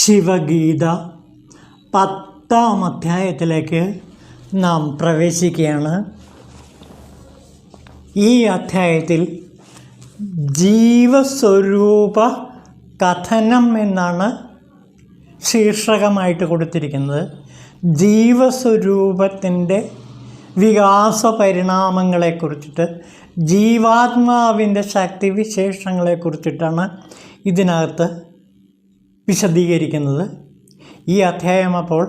ശിവഗീത 10-ാം അധ്യായത്തിലേക്ക് നാം പ്രവേശിക്കുകയാണ്. ഈ അധ്യായത്തിൽ ജീവസ്വരൂപ കഥനം എന്നാണ് ശീർഷകമായിട്ട് കൊടുത്തിരിക്കുന്നത്. ജീവസ്വരൂപത്തിൻ്റെ വികാസ പരിണാമങ്ങളെക്കുറിച്ചിട്ട്, ജീവാത്മാവിൻ്റെ ശക്തിവിശേഷങ്ങളെക്കുറിച്ചിട്ടാണ് ഇതിനകത്ത് വിശദീകരിക്കുന്നത്. ഈ അധ്യായം അപ്പോൾ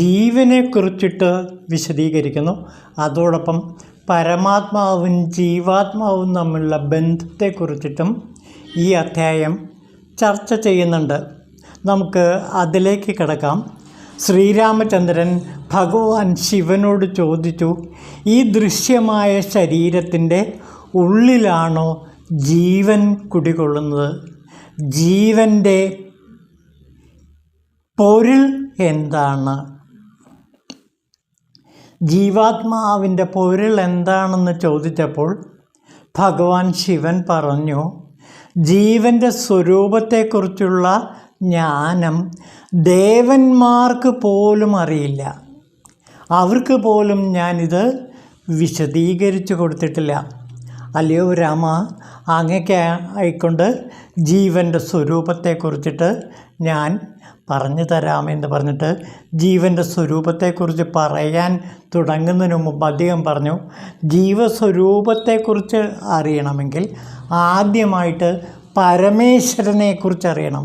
ജീവനെക്കുറിച്ചിട്ട് വിശദീകരിക്കുന്നു. അതോടൊപ്പം പരമാത്മാവും ജീവാത്മാവും തമ്മിലുള്ള ബന്ധത്തെക്കുറിച്ചിട്ടും ഈ അധ്യായം ചർച്ച ചെയ്യുന്നുണ്ട്. നമുക്ക് അതിലേക്ക് കിടക്കാം. ശ്രീരാമചന്ദ്രൻ ഭഗവാൻ ശിവനോട് ചോദിച്ചു, ഈ ദൃശ്യമായ ശരീരത്തിൻ്റെ ഉള്ളിലാണോ ജീവൻ കുടികൊള്ളുന്നത്? ജീവൻ്റെ പൊരുൾ എന്താണ്? ജീവാത്മാവിൻ്റെ പൊരുൾ എന്താണെന്ന് ചോദിച്ചപ്പോൾ ഭഗവാൻ ശിവൻ പറഞ്ഞു, ജീവൻ്റെ സ്വരൂപത്തെക്കുറിച്ചുള്ള ജ്ഞാനം ദേവന്മാർക്ക് പോലും അറിയില്ല. അവർക്ക് പോലും ഞാനിത് വിശദീകരിച്ചു കൊടുത്തിട്ടില്ല. അല്ലയോ രാമ, അങ്ങക്ക് ആയിക്കൊണ്ട് ജീവൻ്റെ സ്വരൂപത്തെക്കുറിച്ചിട്ട് ഞാൻ പറഞ്ഞു തരാമെന്ന് പറഞ്ഞിട്ട് ജീവൻ്റെ സ്വരൂപത്തെക്കുറിച്ച് പറയാൻ തുടങ്ങുന്നതിന് മുമ്പ് അദ്ദേഹം പറഞ്ഞു, ജീവസ്വരൂപത്തെക്കുറിച്ച് അറിയണമെങ്കിൽ ആദ്യമായിട്ട് പരമേശ്വരനെക്കുറിച്ച് അറിയണം,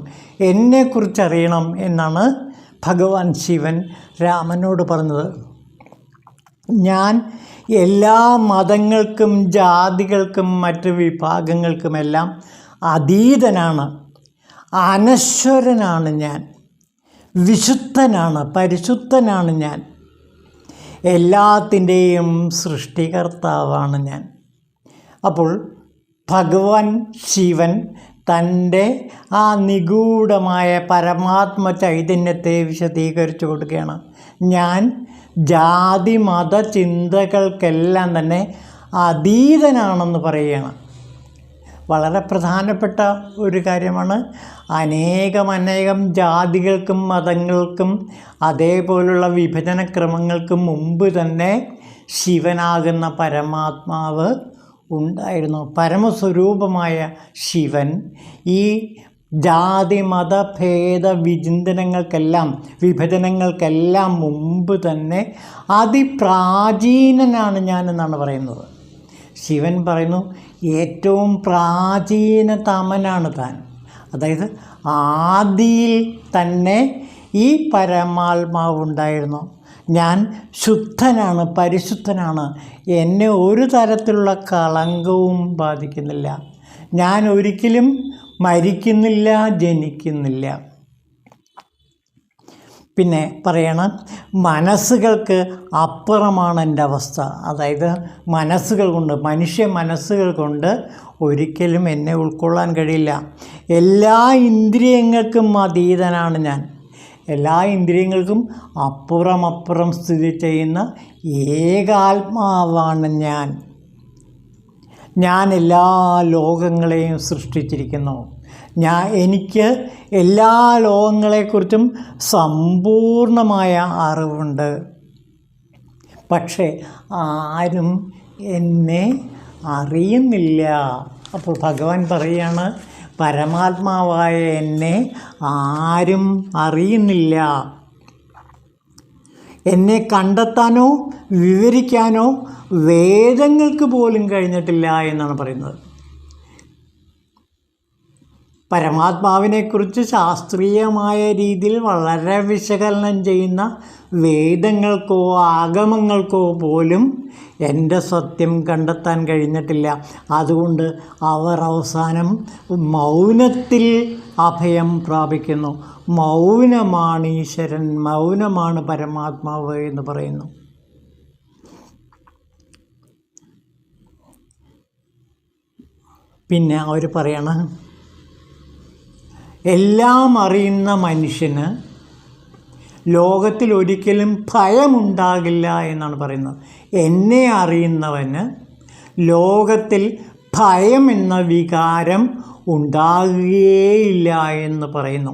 എന്നെക്കുറിച്ച് അറിയണം എന്നാണ് ഭഗവാൻ ശിവൻ രാമനോട് പറഞ്ഞത്. ഞാൻ എല്ലാ മതങ്ങൾക്കും ജാതികൾക്കും മറ്റ് വിഭാഗങ്ങൾക്കുമെല്ലാം അതീതനാണ്, അനശ്വരനാണ് ഞാൻ, വിശുദ്ധനാണ്, പരിശുദ്ധനാണ് ഞാൻ, എല്ലാത്തിൻ്റെയും സൃഷ്ടികർത്താവാണ് ഞാൻ. അപ്പോൾ ഭഗവാൻ ശിവൻ തൻ്റെ ആ നിഗൂഢമായ പരമാത്മ ചൈതന്യത്തെ വിശദീകരിച്ചു കൊടുക്കുകയാണ്. ഞാൻ ജാതി മത ചിന്തകൾക്കെല്ലാം തന്നെ അതീതനാണെന്ന് പറയുകയാണ്. വളരെ പ്രധാനപ്പെട്ട ഒരു കാര്യമാണ്. അനേകം ജാതികൾക്കും മതങ്ങൾക്കും അതേപോലുള്ള വിഭജനക്രമങ്ങൾക്കും മുമ്പ് തന്നെ ശിവനാകുന്ന പരമാത്മാവ് ഉണ്ടായിരുന്നു. പരമസ്വരൂപമായ ശിവൻ ഈ ജാതി മതഭേദ വിഭജനങ്ങൾക്കെല്ലാം മുമ്പ് തന്നെ അതിപ്രാചീനനാണ് ഞാനെന്നാണ് പറയുന്നത്. ശിവൻ പറയുന്നു, ഏറ്റവും പ്രാചീനതമനാണ് താൻ. അതായത് ആദിയിൽ തന്നെ ഈ പരമാത്മാവുണ്ടായിരുന്നു. ഞാൻ ശുദ്ധനാണ്, പരിശുദ്ധനാണ്, എന്നെ ഒരു തരത്തിലുള്ള കളങ്കവും ബാധിക്കുന്നില്ല. ഞാൻ ഒരിക്കലും മരിക്കുന്നില്ല, ജനിക്കുന്നില്ല. പിന്നെ പറയണം, മനസ്സുകൾക്ക് അപ്പുറമാണ് എൻ്റെ അവസ്ഥ. അതായത് മനുഷ്യ മനസ്സുകൾ കൊണ്ട് ഒരിക്കലും എന്നെ ഉൾക്കൊള്ളാൻ കഴിയില്ല. എല്ലാ ഇന്ദ്രിയങ്ങൾക്കും അതീതനാണ് ഞാൻ. എല്ലാ ഇന്ദ്രിയങ്ങൾക്കും അപ്പുറം സ്ഥിതി ചെയ്യുന്ന ഏകാത്മാവാണ് ഞാൻ. ഞാൻ എല്ലാ ലോകങ്ങളെയും സൃഷ്ടിച്ചിരിക്കുന്നു. എനിക്ക് എല്ലാ ലോകങ്ങളെക്കുറിച്ചും സമ്പൂർണമായ അറിവുണ്ട്. പക്ഷേ ആരും എന്നെ അറിയുന്നില്ല. അപ്പോൾ ഭഗവാൻ പറയുകയാണ്, പരമാത്മാവായ എന്നെ ആരും അറിയുന്നില്ല. എന്നെ കണ്ടെത്താനോ വിവരിക്കാനോ വേദങ്ങൾക്ക് പോലും കഴിഞ്ഞിട്ടില്ല എന്നാണ് പറയുന്നത്. പരമാത്മാവിനെക്കുറിച്ച് ശാസ്ത്രീയമായ രീതിയിൽ വളരെ വിശകലനം ചെയ്യുന്ന വേദങ്ങൾക്കോ ആഗമങ്ങൾക്കോ പോലും എൻ്റെ സത്യം കണ്ടെത്താൻ കഴിഞ്ഞിട്ടില്ല. അതുകൊണ്ട് അവർ അവസാനം മൗനത്തിൽ അഭയം പ്രാപിക്കുന്നു. മൗനമാണ് ഈശ്വരൻ, മൗനമാണ് പരമാത്മാവ് എന്ന് പറയുന്നു. പിന്നെ അവർ പറയണം, എല്ലാം അറിയുന്ന മനുഷ്യന് ലോകത്തിൽ ഒരിക്കലും ഭയമുണ്ടാകില്ല എന്നാണ് പറയുന്നത്. എന്നെ അറിയുന്നവന് ലോകത്തിൽ ഭയം എന്ന വികാരം ഉണ്ടാകുകയേയില്ല എന്ന് പറയുന്നു.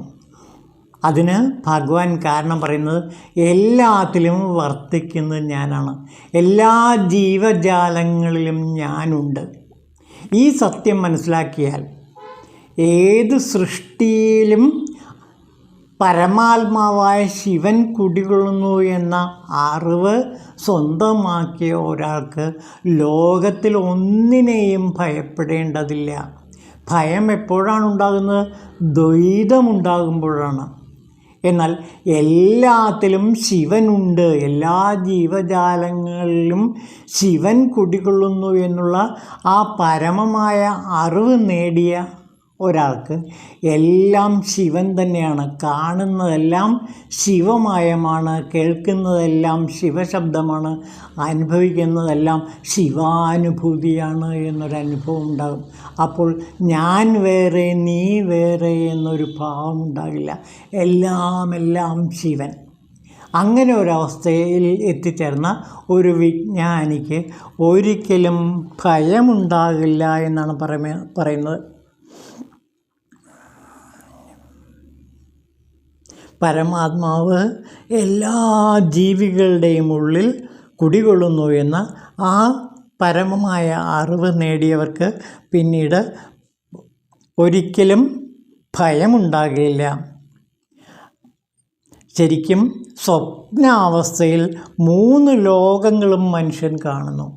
അതിന് ഭഗവാൻ കാരണം പറയുന്നത് എല്ലാത്തിലും വർത്തിക്കുന്നത് ഞാനാണ്, എല്ലാ ജീവജാലങ്ങളിലും ഞാനുണ്ട്. ഈ സത്യം മനസ്സിലാക്കിയാൽ ഏത് സൃഷ്ടിയിലും പരമാത്മാവായ ശിവൻ കുടികൊള്ളുന്നു എന്ന അറിവ് സ്വന്തമാക്കിയ ഒരാൾക്ക് ലോകത്തിൽ ഒന്നിനെയും ഭയപ്പെടേണ്ടതില്ല. ഭയം എപ്പോഴാണ് ഉണ്ടാകുന്നത്? ദ്വൈതമുണ്ടാകുമ്പോഴാണ്. എന്നാൽ എല്ലാത്തിലും ശിവനുണ്ട്, എല്ലാ ജീവജാലങ്ങളിലും ശിവൻ കുടികൊള്ളുന്നു എന്നുള്ള ആ പരമമായ അറിവ് നേടിയ ഒരാൾക്ക് എല്ലാം ശിവൻ തന്നെയാണ്. കാണുന്നതെല്ലാം ശിവമയമാണ്, കേൾക്കുന്നതെല്ലാം ശിവശബ്ദമാണ്, അനുഭവിക്കുന്നതെല്ലാം ശിവാനുഭൂതിയാണ് എന്നൊരനുഭവം ഉണ്ടാകും. അപ്പോൾ ഞാൻ വേറെ നീ വേറെ എന്നൊരു ഭാവം ഉണ്ടാകില്ല. എല്ലാം ശിവൻ. അങ്ങനെ ഒരവസ്ഥയിൽ എത്തിച്ചേർന്ന ഒരു വിജ്ഞാനിക്ക് ഒരിക്കലും ഭയമുണ്ടാകില്ല എന്നാണ് പറയുന്നത്. പരമാത്മാവ് എല്ലാ ജീവികളുടെയും ഉള്ളിൽ കുടികൊള്ളുന്നു എന്ന ആ പരമമായ അറിവ് നേടിയവർക്ക് പിന്നീട് ഒരിക്കലും ഭയമുണ്ടാകില്ല. ശരിക്കും സ്വപ്നാവസ്ഥയിൽ 3 ലോകങ്ങളും മനുഷ്യൻ കാണുന്നു.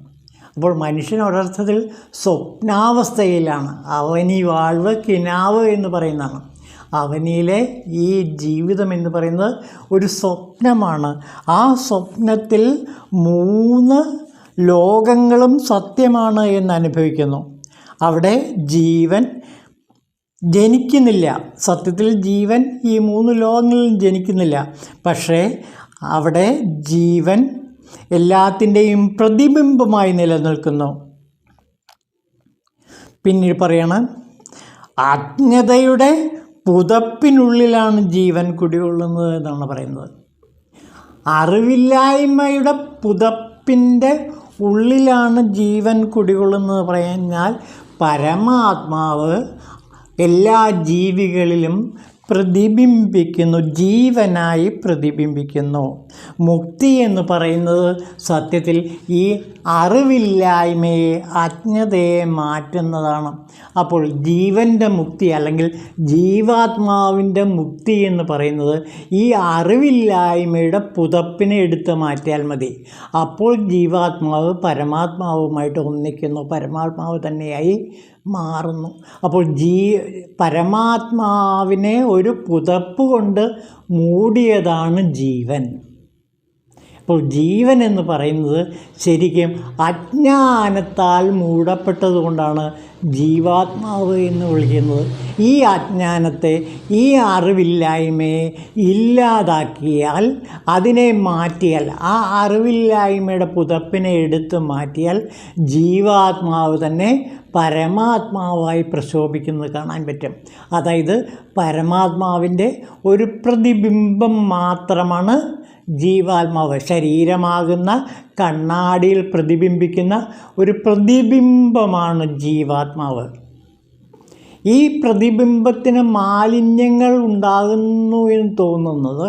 അപ്പോൾ മനുഷ്യൻ ഒരർത്ഥത്തിൽ സ്വപ്നാവസ്ഥയിലാണ്. അവനി വാഴ്വ് കിനാവ് എന്ന് പറയുന്നതാണ്. അവനിലെ ഈ ജീവിതം എന്ന് പറയുന്നത് ഒരു സ്വപ്നമാണ്. ആ സ്വപ്നത്തിൽ 3 ലോകങ്ങളും സത്യമാണ് എന്ന് അനുഭവിക്കുന്നു. അവിടെ ജീവൻ ജനിക്കുന്നില്ല. സത്യത്തിൽ ജീവൻ ഈ 3 ലോകങ്ങളിലും ജനിക്കുന്നില്ല. പക്ഷേ അവിടെ ജീവൻ എല്ലാത്തിൻ്റെയും പ്രതിബിംബമായി നിലനിൽക്കുന്നു. പിന്നീട് പറയണം, അജ്ഞതയുടെ പുതപ്പിനുള്ളിലാണ് ജീവൻ കുടികൊള്ളുന്നത് എന്നാണ് പറയുന്നത്. അറിവില്ലായ്മയുടെ പുതപ്പിൻ്റെ ഉള്ളിലാണ് ജീവൻ കുടികൊള്ളുന്നത് പറഞ്ഞാൽ പരമാത്മാവ് എല്ലാ ജീവികളിലും പ്രതിബിംബിക്കുന്നു, ജീവനായി പ്രതിബിംബിക്കുന്നു. മുക്തി എന്ന് പറയുന്നത് സത്യത്തിൽ ഈ അറിവില്ലായ്മയെ, അജ്ഞതയെ മാറ്റുന്നതാണ്. അപ്പോൾ ജീവൻ്റെ മുക്തി അല്ലെങ്കിൽ ജീവാത്മാവിൻ്റെ മുക്തി എന്ന് പറയുന്നത് ഈ അറിവില്ലായ്മയുടെ പുതപ്പിനെ എടുത്ത് മാറ്റിയാൽ മതി. അപ്പോൾ ജീവാത്മാവ് പരമാത്മാവുമായിട്ട് ഒന്നിക്കുന്നു, പരമാത്മാവ് തന്നെയായി മാറുന്നു. അപ്പോൾ പരമാത്മാവിനെ ഒരു പുതപ്പ് കൊണ്ട് മൂടിയതാണ് ജീവൻ. അപ്പോൾ ജീവൻ എന്ന് പറയുന്നത് ശരിക്കും അജ്ഞാനത്താൽ മൂടപ്പെട്ടതുകൊണ്ടാണ് ജീവാത്മാവ് എന്ന് വിളിക്കുന്നത്. ഈ അജ്ഞാനത്തെ, ഈ അറിവില്ലായ്മയെ ഇല്ലാതാക്കിയാൽ, അതിനെ മാറ്റിയാൽ, ആ അറിവില്ലായ്മയുടെ പുതപ്പിനെ എടുത്ത് മാറ്റിയാൽ ജീവാത്മാവ് തന്നെ പരമാത്മാവായി പ്രശോഭിക്കുന്നത് കാണാൻ പറ്റും. അതായത് പരമാത്മാവിൻ്റെ ഒരു പ്രതിബിംബം മാത്രമാണ് ജീവാത്മാവ്. ശരീരമാകുന്ന കണ്ണാടിയിൽ പ്രതിബിംബിക്കുന്ന ഒരു പ്രതിബിംബമാണ് ജീവാത്മാവ്. ഈ പ്രതിബിംബത്തിന് മാലിന്യങ്ങൾ ഉണ്ടാകുന്നു എന്ന് തോന്നുന്നത്,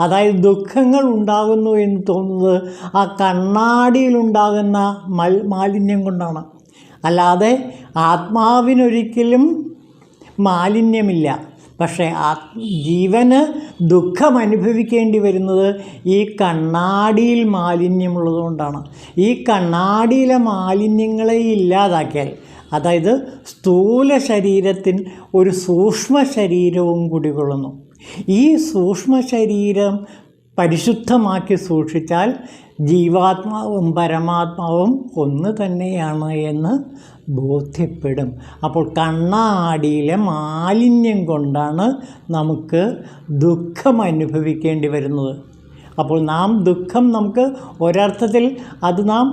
അതായത് ദുഃഖങ്ങൾ ഉണ്ടാകുന്നു എന്ന് തോന്നുന്നത് ആ കണ്ണാടിയിലുണ്ടാകുന്ന മാലിന്യം കൊണ്ടാണ്. അല്ലാതെ ആത്മാവിനൊരിക്കലും മാലിന്യമില്ല. പക്ഷേ ജീവന് ദുഃഖം അനുഭവിക്കേണ്ടി വരുന്നത് ഈ കണ്ണാടിയിൽ മാലിന്യമുള്ളതുകൊണ്ടാണ്. ഈ കണ്ണാടിയിലെ മാലിന്യങ്ങളെ ഇല്ലാതാക്കിയാൽ, അതായത് സ്ഥൂല ശരീരത്തിൽ ഒരു സൂക്ഷ്മ ശരീരവും കുടികൊള്ളുന്നു. ഈ സൂക്ഷ്മ ശരീരം പരിശുദ്ധമാക്കി സൂക്ഷിച്ചാൽ ജീവാത്മാവും പരമാത്മാവും ഒന്ന് തന്നെയാണ് എന്ന് ബോധ്യപ്പെടും. അപ്പോൾ കണ്ണാടിയിലെ മാലിന്യം കൊണ്ടാണ് നമുക്ക് ദുഃഖം അനുഭവിക്കേണ്ടി വരുന്നത്. അപ്പോൾ ദുഃഖം നമുക്ക് ഒരർത്ഥത്തിൽ അത് നാം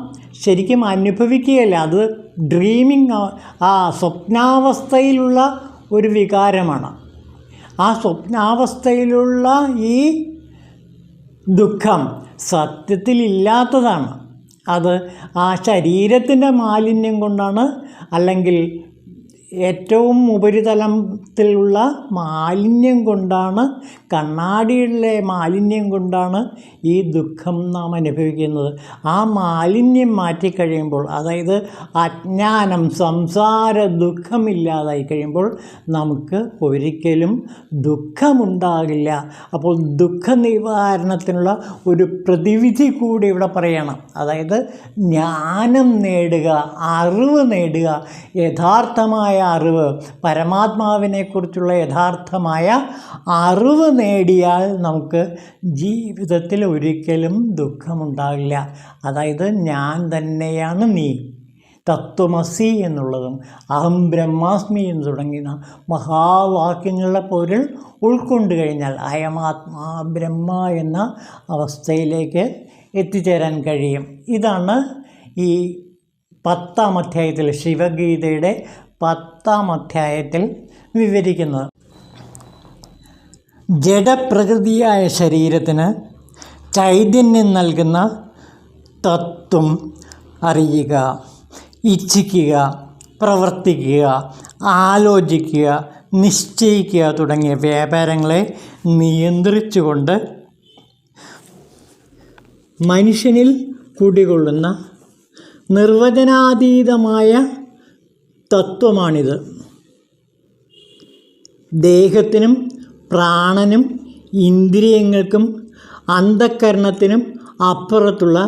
ശരിക്കും അനുഭവിക്കുകയല്ല, അത് ഡ്രീമിങ്, ആ സ്വപ്നാവസ്ഥയിലുള്ള ഒരു വികാരമാണ്. ആ സ്വപ്നാവസ്ഥയിലുള്ള ഈ ദുഃഖം സത്യത്തിൽ ഇല്ലാത്തതാണ്. അത് ആ ശരീരത്തിൻ്റെ മാലിന്യം കൊണ്ടാണ്, അല്ലെങ്കിൽ ഏറ്റവും ഉപരിതലത്തിലുള്ള മാലിന്യം കൊണ്ടാണ്, കണ്ണാടിയിലെ മാലിന്യം കൊണ്ടാണ് ഈ ദുഃഖം നാം അനുഭവിക്കുന്നത്. ആ മാലിന്യം മാറ്റിക്കഴിയുമ്പോൾ, അതായത് അജ്ഞാനം, സംസാര ദുഃഖമില്ലാതായി കഴിയുമ്പോൾ നമുക്ക് ഒരിക്കലും ദുഃഖമുണ്ടാകില്ല. അപ്പോൾ ദുഃഖ നിവാരണത്തിനുള്ള ഒരു പ്രതിവിധി കൂടി ഇവിടെ പറയണം. അതായത് ജ്ഞാനം നേടുക, അറിവ് നേടുക, യഥാർത്ഥമായ അറിവ്, പരമാത്മാവിനെക്കുറിച്ചുള്ള യഥാർത്ഥമായ അറിവ് നേടിയാൽ നമുക്ക് ജീവിതത്തിൽ ഒരിക്കലും ദുഃഖമുണ്ടാകില്ല. അതായത് ഞാൻ തന്നെയാണ് നീ, തത്വമസി എന്നുള്ളതും അഹം ബ്രഹ്മാസ്മി എന്ന് തുടങ്ങിയ മഹാവാക്യങ്ങളുടെ പൊരുൾ ഉൾക്കൊണ്ടു കഴിഞ്ഞാൽ അയമാത്മാ ബ്രഹ്മ എന്ന അവസ്ഥയിലേക്ക് എത്തിച്ചേരാൻ കഴിയും. ഇതാണ് ഈ 10-ാം അധ്യായത്തിൽ, ശിവഗീതയുടെ 10-ാം അധ്യായത്തിൽ വിവരിക്കുന്നത്. ജഡപ്രകൃതിയായ ശരീരത്തിന് ചൈതന്യം നൽകുന്ന തത്വം അറിയുക, ഇച്ഛിക്കുക, പ്രവർത്തിക്കുക, ആലോചിക്കുക, നിശ്ചയിക്കുക തുടങ്ങിയ വ്യാപാരങ്ങളെ നിയന്ത്രിച്ചുകൊണ്ട് മനുഷ്യനിൽ കുടികൊള്ളുന്ന നിർവചനാതീതമായ തത്വമാണിത്. ദേഹത്തിനും പ്രാണനും ഇന്ദ്രിയങ്ങൾക്കും അന്ധഃകരണത്തിനും അപ്പുറത്തുള്ള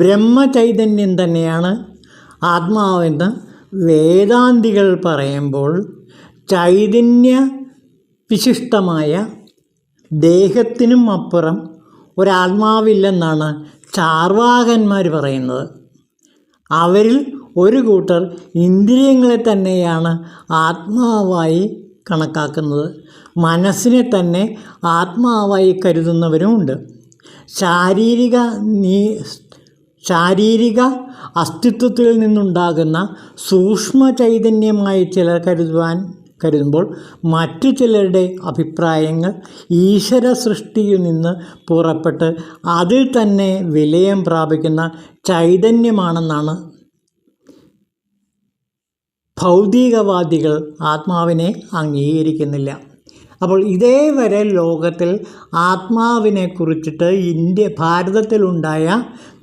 ബ്രഹ്മചൈതന്യം തന്നെയാണ് ആത്മാവെന്ന് വേദാന്തികൾ പറയുമ്പോൾ, ചൈതന്യ വിശിഷ്ടമായ ദേഹത്തിനും അപ്പുറം ഒരാത്മാവില്ലെന്നാണ് ചാർവാകന്മാർ പറയുന്നത്. അവരിൽ ഒരു കൂട്ടർ ഇന്ദ്രിയങ്ങളെ തന്നെയാണ് ആത്മാവായി കണക്കാക്കുന്നത്. മനസ്സിനെ തന്നെ ആത്മാവായി കരുതുന്നവരുമുണ്ട്. ശാരീരിക അസ്തിത്വത്തിൽ നിന്നുണ്ടാകുന്ന സൂക്ഷ്മ ചൈതന്യമായി ചിലർ കരുതുമ്പോൾ മറ്റു ചിലരുടെ അഭിപ്രായങ്ങൾ ഈശ്വര സൃഷ്ടിയിൽ നിന്ന് പുറപ്പെട്ട് അതിൽ തന്നെ വിലയം പ്രാപിക്കുന്ന ചൈതന്യമാണെന്നാണ്. ഭൗതികവാദികൾ ആത്മാവിനെ അംഗീകരിക്കുന്നില്ല. അപ്പോൾ ഇതേവരെ ലോകത്തിൽ ആത്മാവിനെ കുറിച്ചിട്ട് ഭാരതത്തിലുണ്ടായ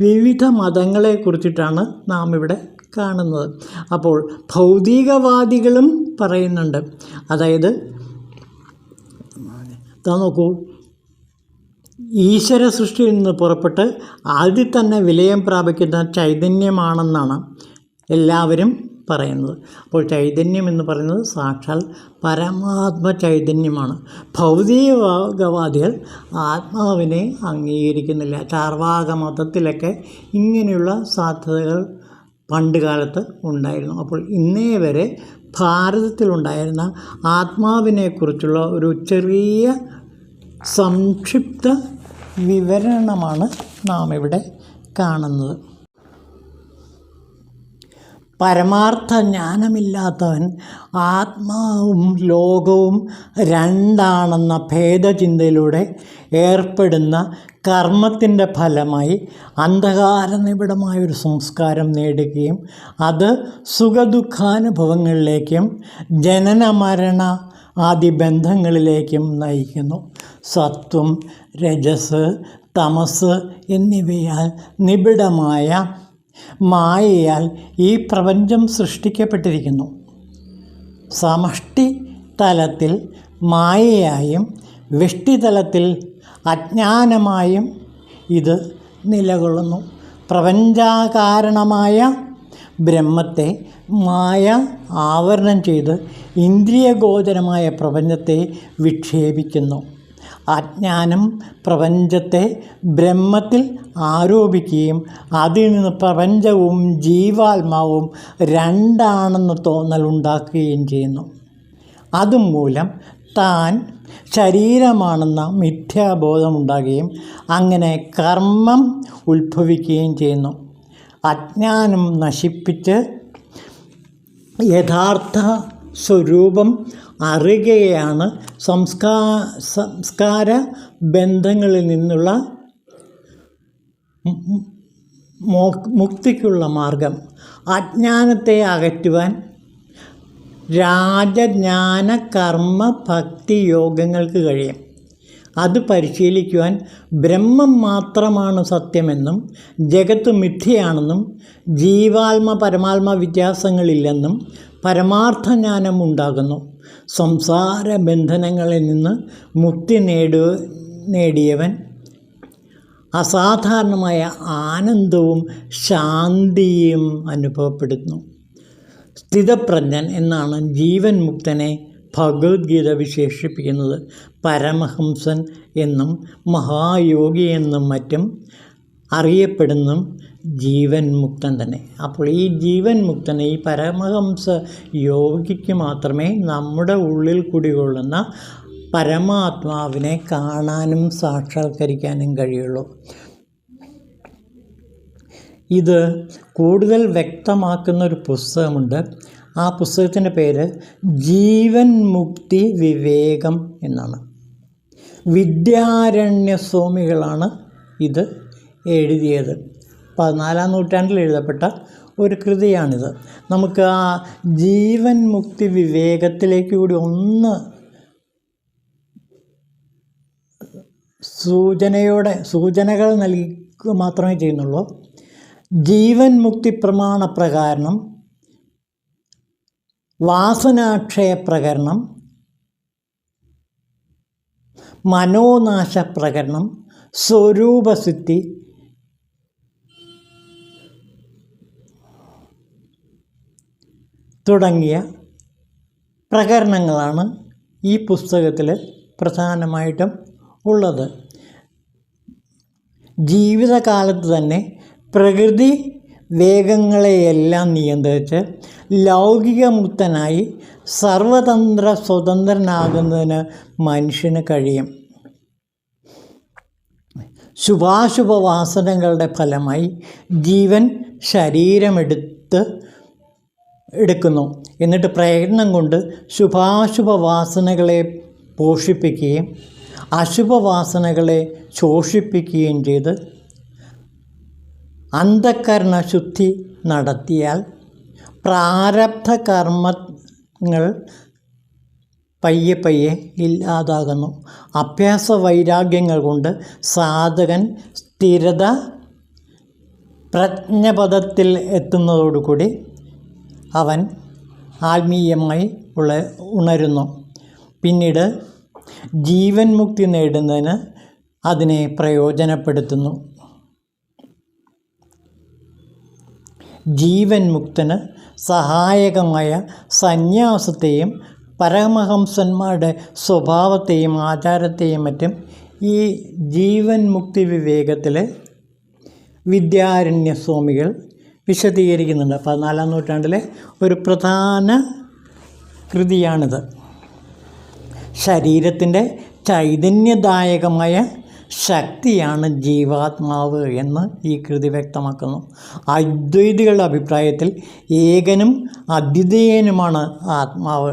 വിവിധ മതങ്ങളെ കുറിച്ചിട്ടാണ് നാം ഇവിടെ കാണുന്നത്. അപ്പോൾ ഭൗതികവാദികളും പറയുന്നുണ്ട്. അതായത് നോക്കൂ, ഈശ്വര സൃഷ്ടിയിൽ നിന്ന് പുറപ്പെട്ട് അതിൽ തന്നെ വിലയം പ്രാപിക്കുന്ന ചൈതന്യമാണെന്നാണ് എല്ലാവരും പറയുന്നത്. അപ്പോൾ ചൈതന്യം എന്ന് പറയുന്നത് സാക്ഷാൽ പരമാത്മ ചൈതന്യമാണ്. ഭൗതികവാദികൾ ആത്മാവിനെ അംഗീകരിക്കുന്നില്ല. ചാർവാക മതത്തിലൊക്കെ ഇങ്ങനെയുള്ള സാധ്യതകൾ പണ്ട് കാലത്ത് ഉണ്ടായിരുന്നു. അപ്പോൾ ഇന്നേ വരെ ഭാരതത്തിലുണ്ടായിരുന്ന ആത്മാവിനെക്കുറിച്ചുള്ള ഒരു ചെറിയ സംക്ഷിപ്ത വിവരണമാണ് നാം ഇവിടെ കാണുന്നത്. പരമാർത്ഥ ജ്ഞാനമില്ലാത്തവൻ ആത്മാവും ലോകവും രണ്ടാണെന്ന ഭേദചിന്തയിലൂടെ ഏർപ്പെടുന്ന കർമ്മത്തിൻ്റെ ഫലമായി അന്ധകാരനിബിഡമായൊരു സംസ്കാരം നേടുകയും അത് സുഖദുഃഖാനുഭവങ്ങളിലേക്കും ജനന മരണ ആദി ബന്ധങ്ങളിലേക്കും നയിക്കുന്നു. സത്വം, രജസ്, തമസ് എന്നിവയാൽ നിബിഡമായ മായയാൽ ഈ പ്രപഞ്ചം സൃഷ്ടിക്കപ്പെട്ടിരിക്കുന്നു. സമഷ്ടി തലത്തിൽ മായയായും വ്യഷ്ടിതലത്തിൽ അജ്ഞാനമായും ഇത് നിലകൊള്ളുന്നു. പ്രപഞ്ചകാരണമായ ബ്രഹ്മത്തെ മായ ആവരണം ചെയ്ത് ഇന്ദ്രിയഗോചരമായ പ്രപഞ്ചത്തെ വിക്ഷേപിക്കുന്നു. അജ്ഞാനം പ്രപഞ്ചത്തെ ബ്രഹ്മത്തിൽ ആരോപിക്കുകയും അതിൽ നിന്ന് പ്രപഞ്ചവും ജീവാത്മാവും രണ്ടാണെന്ന് തോന്നലുണ്ടാക്കുകയും ചെയ്യുന്നു. അതുമൂലം താൻ ശരീരമാണെന്ന മിഥ്യാബോധമുണ്ടാകുകയും അങ്ങനെ കർമ്മം ഉത്ഭവിക്കുകയും ചെയ്യുന്നു. അജ്ഞാനം നശിപ്പിച്ച് യഥാർത്ഥ സ്വരൂപം അറിയുകയാണ് സംസ്കാര ബന്ധങ്ങളിൽ നിന്നുള്ള മുക്തിക്കുള്ള മാർഗം. അജ്ഞാനത്തെ അകറ്റുവാൻ രാജജ്ഞാന കർമ്മ ഭക്തി യോഗങ്ങൾക്ക് കഴിയും. അത് പരിശീലിക്കുവാൻ ബ്രഹ്മം മാത്രമാണ് സത്യമെന്നും ജഗത്ത് മിഥ്യയാണെന്നും ജീവാത്മ പരമാത്മ വ്യത്യാസങ്ങളില്ലെന്നും പരമാർത്ഥജ്ഞാനം ഉണ്ടാകുന്നു. സംസാര ബന്ധനങ്ങളിൽ നിന്ന് മുക്തി നേടിയവൻ അസാധാരണമായ ആനന്ദവും ശാന്തിയും അനുഭവപ്പെടുന്നു. സ്ഥിതപ്രജ്ഞൻ എന്നാണ് ജീവൻ മുക്തനെ ഭഗവത്ഗീത വിശേഷിപ്പിക്കുന്നത്. പരമഹംസൻ എന്നും മഹായോഗി എന്നും മറ്റും അറിയപ്പെടുന്ന ജീവൻ മുക്തൻ തന്നെ. അപ്പോൾ ഈ ജീവൻ മുക്തനെ, ഈ പരമഹംസ യോഗിക്ക് മാത്രമേ നമ്മുടെ ഉള്ളിൽ കുടികൊള്ളുന്ന പരമാത്മാവിനെ കാണാനും സാക്ഷാത്കരിക്കാനും കഴിയുള്ളൂ. ഇത് കൂടുതൽ വ്യക്തമാക്കുന്ന ഒരു പുസ്തകമുണ്ട്. ആ പുസ്തകത്തിൻ്റെ പേര് ജീവൻ മുക്തി വിവേകം എന്നാണ്. വിദ്യാരണ്യ സ്വാമികളാണ് ഇത് എഴുതിയത്. 14-ാം നൂറ്റാണ്ടിൽ എഴുതപ്പെട്ട ഒരു കൃതിയാണിത്. നമുക്ക് ആ ജീവൻ മുക്തി വിവേകത്തിലേക്ക് കൂടി ഒന്ന് സൂചനകൾ നൽകുക മാത്രമേ ചെയ്യുന്നുള്ളൂ. ജീവൻ മുക്തി പ്രമാണ പ്രകാരണം, വാസനാക്ഷയ പ്രകരണം, മനോനാശ പ്രകരണം, സ്വരൂപസിദ്ധി തുടങ്ങിയ പ്രകരണങ്ങളാണ് ഈ പുസ്തകത്തിൽ പ്രധാനമായിട്ടും ഉള്ളത്. ജീവിതകാലത്ത് തന്നെ പ്രകൃതി വേഗങ്ങളെയെല്ലാം നിയന്ത്രിച്ച് ലൗകികമുക്തനായി സർവതന്ത്ര സ്വതന്ത്രനാകുന്നതിന് മനുഷ്യന് കഴിയും. ശുഭാശുഭ വാസനകളുടെ ഫലമായി ജീവൻ ശരീരമെടുക്കുന്നു. എന്നിട്ട് പ്രയത്നം കൊണ്ട് ശുഭാശുഭ വാസനകളെ പോഷിപ്പിക്കുകയും അശുഭവാസനകളെ ശോഷിപ്പിക്കുകയും ചെയ്ത് അന്ധകരണ ശുദ്ധി നടത്തിയാൽ പ്രാരബ്ധ കർമ്മങ്ങൾ പയ്യെ പയ്യെ ഇല്ലാതാകുന്നു. അഭ്യാസ വൈരാഗ്യങ്ങൾ കൊണ്ട് സാധകൻ സ്ഥിരത പ്രജ്ഞപദത്തിൽ എത്തുന്നതോടുകൂടി അവൻ ആത്മീയമായി ഉണരുന്നു. പിന്നീട് ജീവൻ മുക്തി നേടുന്നതിന് അതിനെ പ്രയോജനപ്പെടുത്തുന്നു. ജീവൻ മുക്തന് സഹായകമായ സന്യാസത്തെയും പരമഹംസന്മാരുടെ സ്വഭാവത്തെയും ആചാരത്തെയും മറ്റും ഈ ജീവൻ മുക്തി വിവേകത്തിൽ വിദ്യാരണ്യ സ്വാമികൾ വിശദീകരിക്കുന്നുണ്ട്. 14-ാം നൂറ്റാണ്ടിലെ ഒരു പ്രധാന കൃതിയാണിത്. ശരീരത്തിൻ്റെ ചൈതന്യദായകമായ ശക്തിയാണ് ജീവാത്മാവ് എന്ന് ഈ കൃതി വ്യക്തമാക്കുന്നു. അദ്വൈതികളുടെ അഭിപ്രായത്തിൽ ഏകനും അദ്വിതീയനുമാണ് ആത്മാവ്.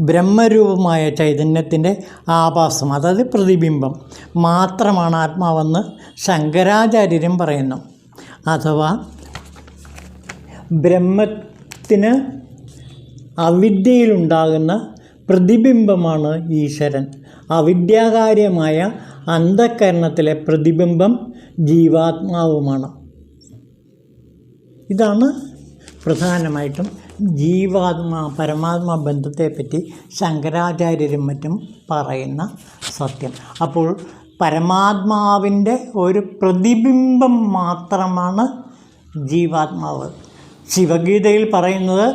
ബ്രഹ്മരൂപമായ ചൈതന്യത്തിൻ്റെ ആഭാസം, അതായത് പ്രതിബിംബം മാത്രമാണ് ആത്മാവെന്ന് ശങ്കരാചാര്യരും പറയുന്നു. അഥവാ ബ്രഹ്മത്തിന് അവിദ്യയിലുണ്ടാകുന്ന പ്രതിബിംബമാണ് ഈശ്വരൻ. അവിദ്യാകാര്യമായ അന്ധകരണത്തിലെ പ്രതിബിംബം ജീവാത്മാവുമാണ്. ഇതാണ് പ്രധാനമായിട്ടും പരമാത്മാ ബന്ധത്തെപ്പറ്റി ശങ്കരാചാര്യരും മറ്റും പറയുന്ന സത്യം. അപ്പോൾ പരമാത്മാവിൻ്റെ ഒരു പ്രതിബിംബം മാത്രമാണ് ജീവാത്മാവ്. ശിവഗീതയിൽ പറയുന്നത്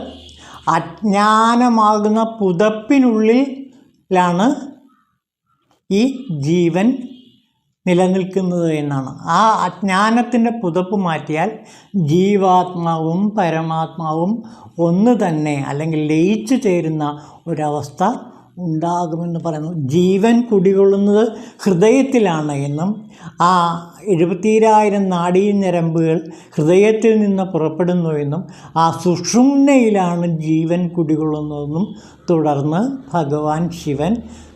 അജ്ഞാനമാകുന്ന പുതപ്പിനുള്ളിലാണ് ഈ ജീവൻ നിലനിൽക്കുന്നത് എന്നാണ്. ആ അജ്ഞാനത്തിൻ്റെ പുതപ്പ് മാറ്റിയാൽ ജീവാത്മാവും പരമാത്മാവും ഒന്ന് തന്നെ, അല്ലെങ്കിൽ ലയിച്ചു ചേരുന്ന ഒരവസ്ഥ ഉണ്ടാകുമെന്ന് പറയുന്നു. ജീവൻ കുടികൊള്ളുന്നത് ഹൃദയത്തിലാണ് എന്നും ആ 72,000 നാഡീഞരമ്പുകൾ ഹൃദയത്തിൽ നിന്ന് പുറപ്പെടുന്നു എന്നും ആ സുഷുമ്നയിലാണ് ജീവൻ കുടികൊള്ളുന്നതെന്നും തുടർന്ന് ഭഗവാൻ ശിവൻ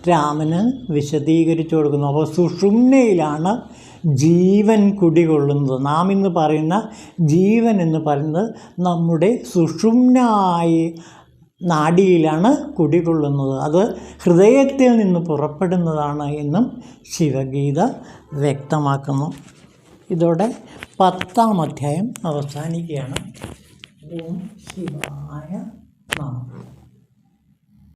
രാമന് വിശദീകരിച്ചു കൊടുക്കുന്നു. അപ്പോൾ സുഷുമ്നയിലാണ് ജീവൻ കുടികൊള്ളുന്നത്. നാം ഇന്ന് പറയുന്ന ജീവൻ എന്ന് പറയുന്നത് നമ്മുടെ സുഷുമ്നായി നാഡിയിലാണ് കുടികൊള്ളുന്നത്. അത് ഹൃദയത്തിൽ നിന്ന് പുറപ്പെടുന്നതാണ് എന്നും ശിവഗീത വ്യക്തമാക്കുന്നു. ഇതോടെ 10-ാം അധ്യായം അവസാനിക്കുകയാണ്. ഓം ശിവായ